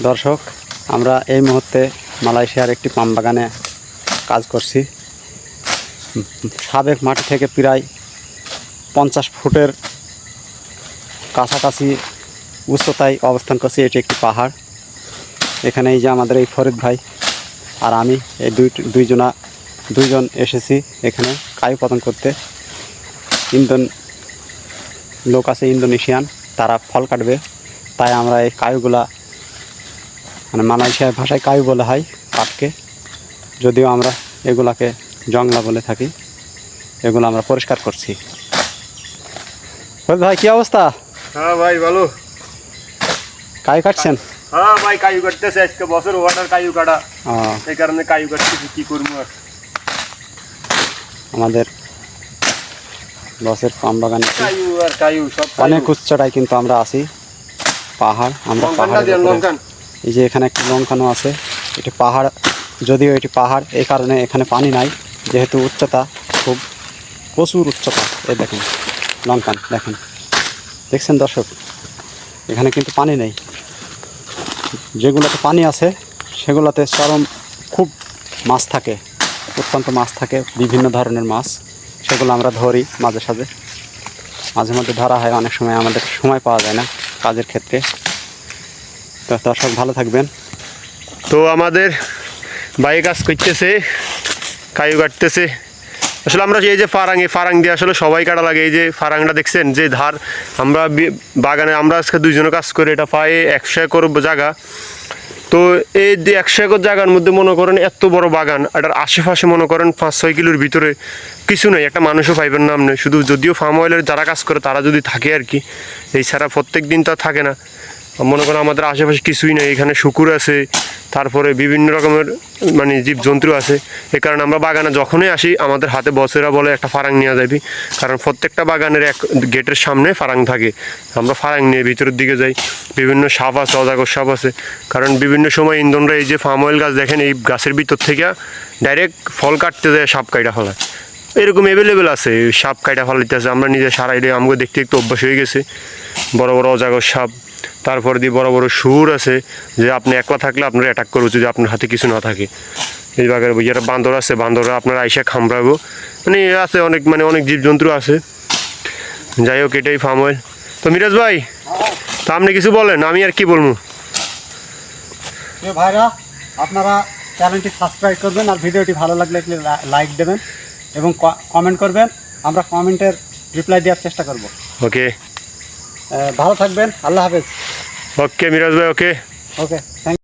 দর্শক, আমরা এই মুহূর্তে মালয়েশিয়ার একটি পাম বাগানে কাজ করছি। সাবেক মাটি থেকে প্রায় 50 ফুটের কাছাকাছি উচ্চতায় অবস্থান করছি। এটি একটি পাহাড়। এখানে এই যে আমাদের এই ফরিদ ভাই আর আমি এই দুইজন এসেছি এখানে কায়ু পতন করতে। লোক আছে ইন্দোনেশিয়ান, তারা ফল কাটবে, তাই আমরা এই কায়ুগুলা মানে মালয়েশিয়ার ভাষায় কায়ু বলা হয় পাটকে, যদিও আমরা এগুলাকে জংলা বলে থাকি। এগুলো আমরা পরিষ্কার করছি। ভাই কি অবস্থা? হ্যাঁ ভাই ভালো। কায়ু কাটছেন? হ্যাঁ ভাই কায়ু কাটতেছে, আজকে বছর ওয়াটার কায়ু কাটা, এই কারণে কায়ু কাটতেছি। কি করবো আর, আমাদের বসের পাম বাগানে কায়ু আর কায়ু সব অনেক উচ্চটায় কিন্তু আমরা আছি। পাহাড়, আমরা পাহাড়, এই যে এখানে একটি লঙ্কানো আছে। এটি পাহাড়, যদিও এটি পাহাড়, এই কারণে এখানে পানি নাই, যেহেতু উচ্চতা খুব প্রচুর উচ্চতা। এই দেখেন লঙ্কান, দেখছেন দর্শক, এখানে কিন্তু পানি নেই। যেগুলোতে পানি আছে সেগুলোতে চরম খুব মাছ থাকে, অত্যন্ত মাছ থাকে, বিভিন্ন ধরনের মাছ। সেগুলো আমরা ধরি মাঝে মধ্যে ধরা হয়। অনেক সময় আমাদের সময় পাওয়া যায় না কাজের ক্ষেত্রে। তো দর্শক ভালো থাকবেন। তো আমাদের ভাই কাজ করতেছে, কায়ু কাটতেছে। আসলে আমরা এই যে ফারাং দিয়ে আসলে সবাই কাটা লাগে। এই যে ফারাংটা দেখছেন, যে ধার, আমরা বাগানে আমরা আজকে দুইজনে কাজ করে এটা পায়ে 100 একর জায়গা। তো এই 100 একর জায়গার মধ্যে মনে করেন এত বড় বাগান, এটার আশেপাশে মনে করেন 5-6 কিলোর ভিতরে কিছু নেই, একটা মানুষও পাইবেন না আপনি। শুধু যদিও ফার্ম অয়েলের যারা কাজ করে তারা যদি থাকে আর কি, এই ছাড়া প্রত্যেক দিন তো থাকে না। মনে করেন আমাদের আশেপাশে কিছুই নেই। এখানে শুকুর আছে, তারপরে বিভিন্ন রকমের মানে জীবজন্তু আছে। এই কারণে আমরা বাগানে যখনই আসি আমাদের হাতে বসেরা বলে একটা ফারাং নিয়ে যাবি, কারণ প্রত্যেকটা বাগানের এক গেটের সামনে ফারাং থাকে। আমরা ফারাং নিয়ে ভিতরের দিকে যাই। বিভিন্ন সাপ আছে, অজাগর সাপ আছে, কারণ বিভিন্ন সময় ইন্ধনরা এই যে ফার্ম অয়েল গাছ দেখেন, এই গাছের ভিতর থেকে ডাইরেক্ট ফল কাটতে যায়, সাপ কাইটা ফেলায়। এরকম অ্যাভেলেবেল আছে, সাপ কাইটা ফেলাইতে আছে। আমরা নিজে সারাইলে আমাকে দেখতে একটু অভ্যাস হয়ে গেছে। বড় বড় অজাগর সাপ, তারপরে দিয়ে বড় বড় সুর আছে, যে আপনি একলা থাকলে আপনার অ্যাটাক করবে যদি আপনার হাতে কিছু না থাকে। এই বাগানের বইয়ারা বান্দর আছে, বান্দররা আপনার আইসা খামড়াবো, মানে আছে অনেক জীবজন্তু আছে। যাই হোক, এটাই ফার্ম অয়েল। তো মিরাজ ভাই, তা আপনি কিছু বলেন, আমি আর কি বলবো। ভাইরা, আপনারা চ্যানেলটি সাবস্ক্রাইব করবেন, আর ভিডিওটি ভালো লাগলে লাইক দেবেন এবং কমেন্ট করবেন। আমরা কমেন্টের রিপ্লাই দেওয়ার চেষ্টা করব। ওকে, ভালো থাকবেন। আল্লাহ হাফেজ। ওকে মিরাজ ভাই, ওকে। ওকে, থ্যাংক